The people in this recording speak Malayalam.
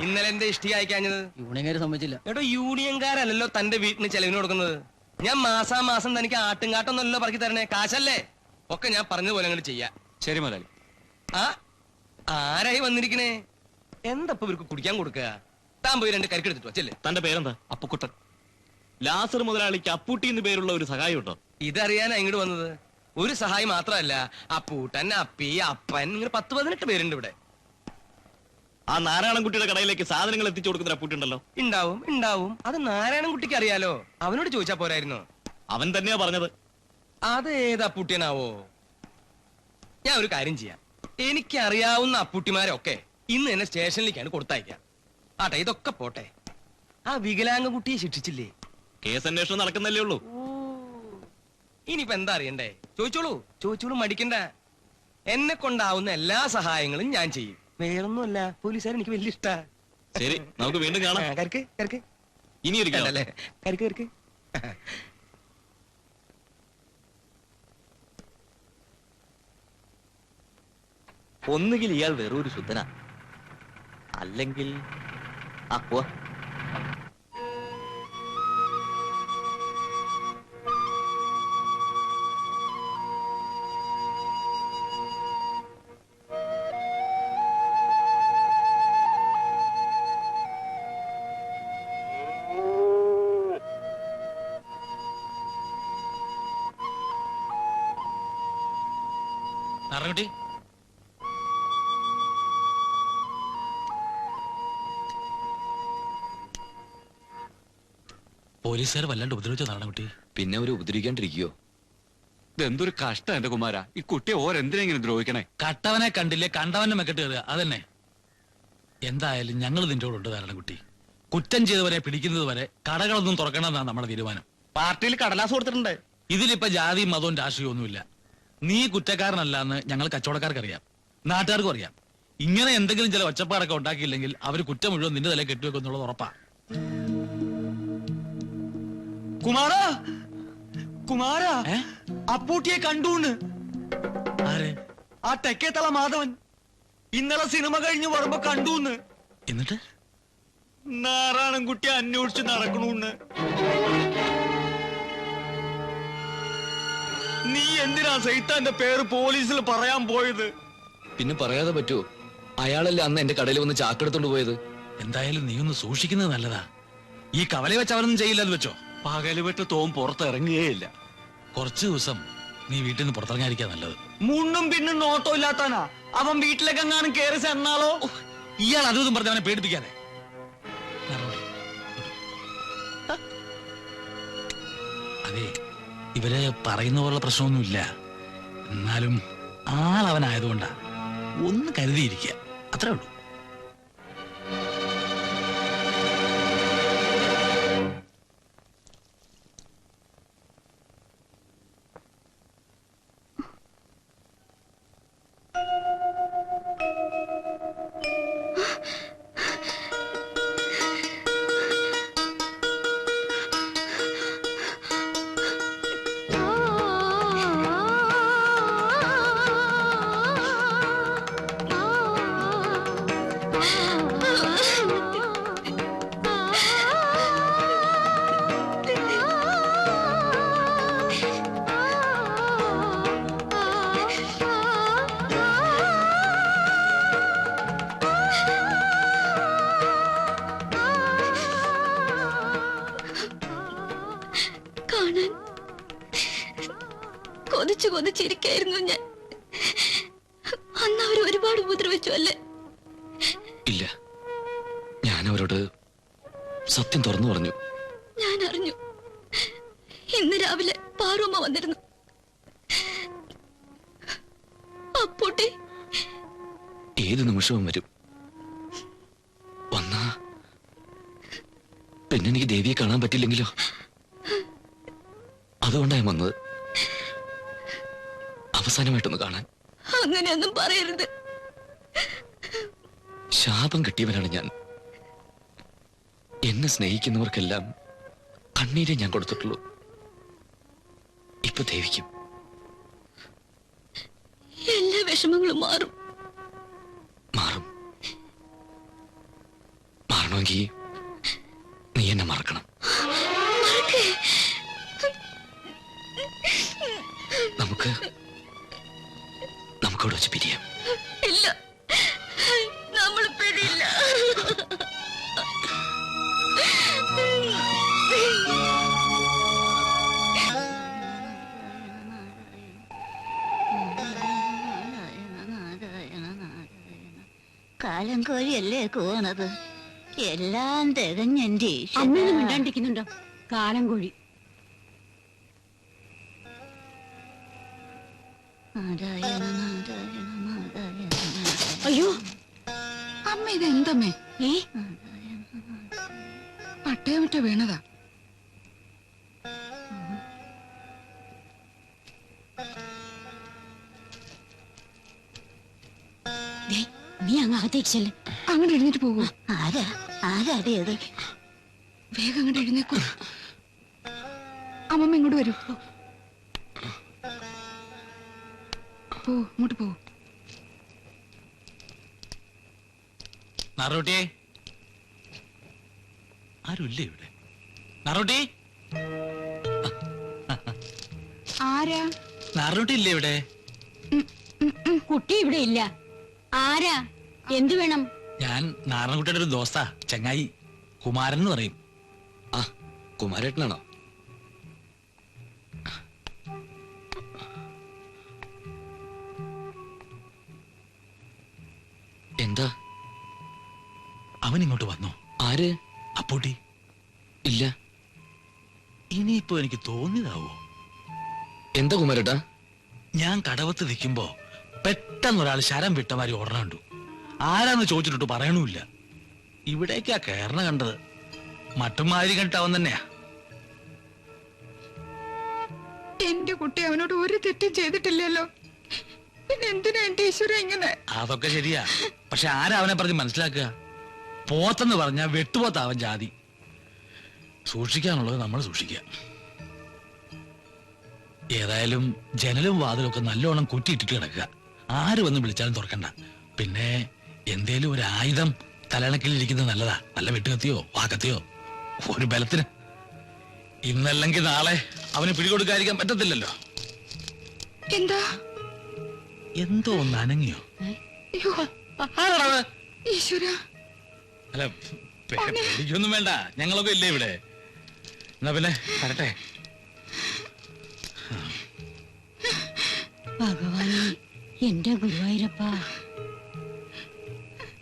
ഇന്നലെ എന്റെ ഇഷ്ടി അയക്കാഞ്ഞത്? യൂണിയൻകാര് സമ്മതിച്ചില്ല. എടോ, യൂണിയൻകാരല്ലോ തന്റെ വീട്ടിന് ചെലവിന് കൊടുക്കുന്നത്. ഞാൻ മാസാമാസം തനിക്ക് ആട്ടുംകാട്ടൊന്നല്ലോ പറക്കി തരണേ, കാശല്ലേ. ഒക്കെ ഞാൻ പറഞ്ഞതുപോലെ അങ്ങോട്ട് ചെയ്യാം. ശരി മുതലാളി. ആ ആരായി വന്നിരിക്കണേ? എന്തപ്പോ ഇവർക്ക് കുടിക്കാൻ കൊടുക്കുക? താൻ പോയി 2 കരിക്കെടുത്തിട്ട് വച്ചല്ലേ. തന്റെ പേരെന്താ? അപ്പുക്കുട്ടൻ. ലാസർ മുതലാളിക്ക് അപ്പൂട്ടി എന്ന് പേരുള്ള ഒരു സഹായം ഉണ്ടോ? ഇതറിയാനാ ഇങ്ങോട്ട് വന്നത്. ഒരു സഹായം മാത്രമല്ല, അപ്പൂട്ടൻ, അപ്പി, അപ്പൻ, ഇങ്ങനെ 10-18 പേരുണ്ട് ഇവിടെ. ആ നാരായണൻകുട്ടിയുടെ കടയിലേക്ക് സാധനങ്ങൾ എത്തിച്ചു കൊടുക്കുന്ന അപ്പൂട്ടി ഉണ്ടല്ലോ. ഉണ്ടാവും. അത് നാരായണൻകുട്ടിക്ക് അറിയാലോ. അവനോട് ചോദിച്ചാ പോരായിരുന്നോ? അവൻ തന്നെയാ പറഞ്ഞത്. അത് ഏത് അപ്പൂട്ടിയനാവോ? ഞാൻ ഒരു കാര്യം ചെയ്യാം. എനിക്ക് അറിയാവുന്ന അപ്പൂട്ടിമാരൊക്കെ ഇന്ന് തന്നെ സ്റ്റേഷനിലേക്കാണ് കൊടുത്തയക്കാം. ആട്ടെ, ഇതൊക്കെ പോട്ടെ. ആ വികലാംഗ കുട്ടിയെ ശിക്ഷിച്ചില്ലേ? കേസ് അന്വേഷണം നടക്കുന്നല്ലേ ഉള്ളൂ. ഇനിയിപ്പോ എന്താ അറിയണ്ടേ? ചോദിച്ചോളൂ, മടിക്കണ്ട. എന്നെ കൊണ്ടാവുന്ന എല്ലാ സഹായങ്ങളും ഞാൻ ചെയ്യും. വേറൊന്നുമല്ല, പോലീസുകാർ എനിക്ക് വലിയ ഇഷ്ടാ. ശരി, നമുക്ക് വീണ്ടും കാണാം. കരക്ക് ഇനി ഒരിക്കലല്ലേ? കരക്ക്. ഒന്നുകിൽ ഇയാൾ വെറൊരു ശുദ്ധനാ, അല്ലെങ്കിൽ അപ്പോ നാരായണൻകുട്ടി, പോലീസുകാർ വല്ലാണ്ട് ഉപദ്രവിച്ചോ നാരായണൻകുട്ടി? പിന്നെ അവര് ഉപദ്രവിക്കാണ്ടിരിക്കോ? ഇതെന്തൊരു കഷ്ടം എന്റെ കുമാര. ഈ കുട്ടിയെ ഓരെന്തിനെങ്കിലും ദ്രോഹിക്കണേ? കട്ടവനെ കണ്ടില്ലേ കണ്ടവനെ മെക്കെട്ട് കയറുക, അതന്നെ. എന്തായാലും ഞങ്ങൾ നിന്റെ കൂടെ ഉണ്ട് നാരായണൻകുട്ടി. കുറ്റം ചെയ്തവരെ പിടിക്കുന്നത് വരെ കടകളൊന്നും തുറക്കണമെന്നാണ് നമ്മുടെ തീരുമാനം. പാർട്ടിയിൽ കടലാസ് കൊടുത്തിട്ടുണ്ട്. ഇതിലിപ്പോ ജാതിയും മതവും രാഷ്ട്രീയവും ഒന്നുമില്ല. നീ കുറ്റക്കാരനല്ലാന്ന് ഞങ്ങൾ കച്ചവടക്കാർക്കറിയാം, നാട്ടുകാർക്കും അറിയാം. ഇങ്ങനെ എന്തെങ്കിലും ചില ഒച്ചപ്പാടൊക്കെ ഉണ്ടാക്കിയില്ലെങ്കിൽ അവർ കുറ്റം മുഴുവൻ നിന്റെ തല കെട്ടിവെക്കുന്നുള്ളത് ഉറപ്പാ. കുമാരാ, അപ്പൂട്ടിയെ കണ്ടൂന്ന്. ആരെ? ആ തെക്കേത്തള മാധവൻ ഇന്നലെ സിനിമ കഴിഞ്ഞ് വരുമ്പോ കണ്ടൂന്ന്. എന്നിട്ട് നാരായണൻകുട്ടിയെ അന്വേഷിച്ച് നടക്കണൂന്ന്. നീ എന്തിനാ സൈത്താന്റെ പേര് പോലീസിൽ പറയാൻ പോയത്? പിന്നെ പറയാതെ പറ്റുമോ? അയാളല്ലേ അന്ന് എന്റെ കടയിൽ വന്ന് ചാക്കെടുത്തോണ്ട് പോയത്. എന്തായാലും നീ ഒന്ന് സൂക്ഷിക്കുന്നത് നല്ലതാ. ഈ കവല വെച്ച് അവരൊന്നും ചെയ്യില്ലെന്ന് വെച്ചോ. പകല് വെട്ട് തോം പുറത്തിറങ്ങുകയില്ല. കുറച്ചു ദിവസം നീ വീട്ടിൽ നിന്ന് പുറത്തിറങ്ങാതിരിക്കാ നല്ലത്. മുന്നും പിന്നും നോട്ടോ ഇല്ലാത്താനാ അവൻ വീട്ടിലേക്ക് എങ്ങാനും കയറി ചെന്നാലോ? ഇയാൾ അതും പറഞ്ഞ അവനെ പേടിപ്പിക്കാതെ. അതെ, ഇവര് പറയുന്ന പോലുള്ള പ്രശ്നമൊന്നുമില്ല. എന്നാലും ആളവനായതുകൊണ്ടാ ഒന്ന് കരുതിയിരിക്കുക, അത്രേ ഉള്ളൂ. കൊതിച്ചിരിക്കായിരുന്നു ഞാൻ. അന്ന് അവർ ഒരുപാട് ഉപദ്രവിച്ചു അല്ലേ? ഇല്ല, ഞാൻ അവരോട് സത്യം തുറന്നു പറഞ്ഞു. ഞാൻ അറിഞ്ഞു. ഇന്ന് രാവിലെ പാറുമ്മ വന്നിരുന്നു. അപ്പൂട്ടി ഏത് നിമിഷവും വരും. വന്നാ പിന്നെ എനിക്ക് ദേവിയെ കാണാൻ പറ്റില്ലെങ്കിലോ? അതുകൊണ്ടാണ് വന്നത്, അവസാനമായിട്ടൊന്ന് കാണാൻ. അങ്ങനെയൊന്നും പറയരുത്. ശാപം കിട്ടിയവനാണ് ഞാൻ. എന്നെ സ്നേഹിക്കുന്നവർക്കെല്ലാം കണ്ണീരെ ഞാൻ കൊടുത്തിട്ടുള്ളൂ. ഇപ്പൊ ദേവിക്കും എല്ലാ വിഷമങ്ങളും മാറും. മാറും. വേണമെങ്കിൽ നീ എന്നെ മറക്കണം. നമുക്കവിടെ വെച്ച് പിരിയാം. ഇല്ല, നമ്മൾ പിരിയില്ല. കാലം കോഴിയല്ലേ കൂവണത്? എല്ലാം തികഞ്ഞെന്റെ അമ്മയൊന്നും മിണ്ടാണ്ടിരിക്കുന്നുണ്ടോ? കാലം കോഴി. അയ്യോ അമ്മ ഇതെന്തമ്മേ? ഏ പട്ടയമറ്റ വീണതാ. ദേ, നീ അങ്ങ് അകത്തേക്ക് ചെല്ല്. അങ്ങോട്ട് എഴുന്നേറ്റ് പോകൂ. ആരാടിയത്? വേഗം അങ്ങോട്ട് എഴുന്നേക്കൂ. അമ്മമ്മ ഇങ്ങോട്ട് വരൂ. പോ, ഇങ്ങോട്ട് പോ. നാറോട്ടിയെ, ആരുമില്ലേ ഇവിടെ? നാറോട്ടി, ആരാ? നാറോട്ടി ഇല്ലേ ഇവിടെ? കുട്ടി ഇവിടെ ഇല്ല. ആരാ? എന്തു വേണം? ഞാൻ നാരായണൻകുട്ടിയുടെ ഒരു ദോസ്താ, ചങ്ങായി, കുമാരൻ എന്ന് പറയും. ആ, കുമാരേട്ടനാണോ? എന്താ? അവൻ ഇങ്ങോട്ട് വന്നോ? ആര്? അപ്പൂട്ടി. ഇല്ല. ഇനിയിപ്പോ എനിക്ക് തോന്നിയതാവോ? എന്താ കുമാരേട്ടാ? ഞാൻ കടവത്ത് നിൽക്കുമ്പോ പെട്ടെന്ന് ഒരാൾ ശരം വിട്ടമാരി ഓടണുണ്ടു. ആരാന്ന് ചോദിച്ചിട്ട് പറയണമില്ല. ഇവിടേക്കാ കയറണ കണ്ടത്. മട്ടുമാതിരി കണ്ടിട്ടവൻ തന്നെയാ. എന്റെ കുട്ടി അവനോട് ഒരു തെറ്റും ചെയ്തിട്ടില്ലല്ലോ. പിന്നെ എന്തിനാ എന്റെ ഈശ്വര ഇങ്ങനെ? അതൊക്കെ ശരിയാ. പക്ഷെ ആരാ അവനെ പറഞ്ഞ് മനസ്സിലാക്കുക? പോത്തെന്ന് പറഞ്ഞാ വെട്ടുപോത്താവൻ ജാതി. സൂക്ഷിക്കാനുള്ളത് നമ്മൾ സൂക്ഷിക്കുക. ഏതായാലും ജനലും വാതിലും ഒക്കെ നല്ലോണം കുറ്റിയിട്ടിട്ട് കിടക്കുക. ആര് വന്ന് വിളിച്ചാലും തുറക്കണ്ട. പിന്നെ എന്തേലും ഒരു ആയുധം തലണക്കിലിരിക്കുന്നത് നല്ലതാ. നല്ല വെട്ടുകത്തിയോ വാക്കത്തിയോ ഒരു ബലത്തിന്. ഇന്നല്ലെങ്കിൽ നാളെ അവന് പിടികൊടുക്കാതിരിക്കാൻ പറ്റത്തില്ലല്ലോ. എന്താ? എന്തോ ഒന്ന് അനങ്ങിയോ? അയ്യോ, ആരാണത്? ഈശ്വര. അല്ല, പേടിക്കൊന്നും വേണ്ട, ഞങ്ങളൊക്കെ ഇല്ലേ ഇവിടെ. എന്നാ പിന്നെ വരട്ടെ. ഭഗവാനെ, എന്റെ ഗുരുവായൂരപ്പ.